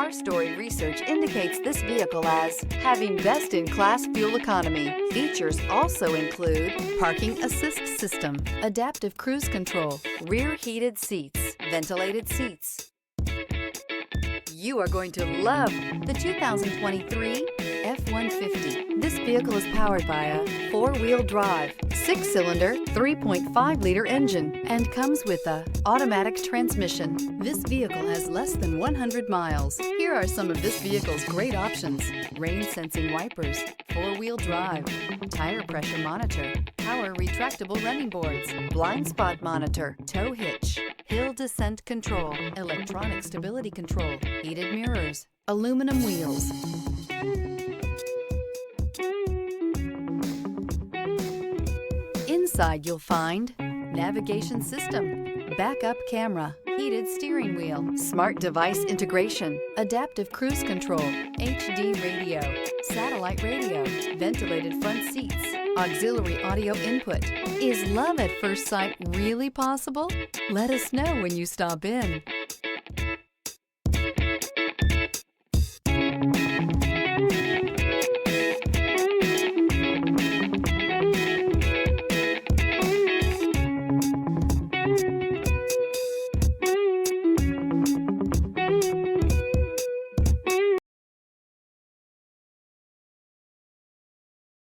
CarStory research indicates this vehicle as having best-in-class fuel economy. Features also include parking assist system, adaptive cruise control, rear heated seats, ventilated seats. You are going to love the 2023 F-150. This vehicle is powered by a four-wheel drive, six-cylinder, 3.5-liter engine and comes with a automatic transmission. This vehicle has less than 100 miles. Here are some of this vehicle's great options: rain-sensing wipers, four-wheel drive, tire pressure monitor, power retractable running boards, blind spot monitor, tow hitch, hill descent control, electronic stability control, heated mirrors, aluminum wheels. Inside you'll find navigation system, backup camera, heated steering wheel, smart device integration, adaptive cruise control, HD radio, satellite radio, ventilated front seats, auxiliary audio input. Is love at first sight really possible? Let us know when you stop in.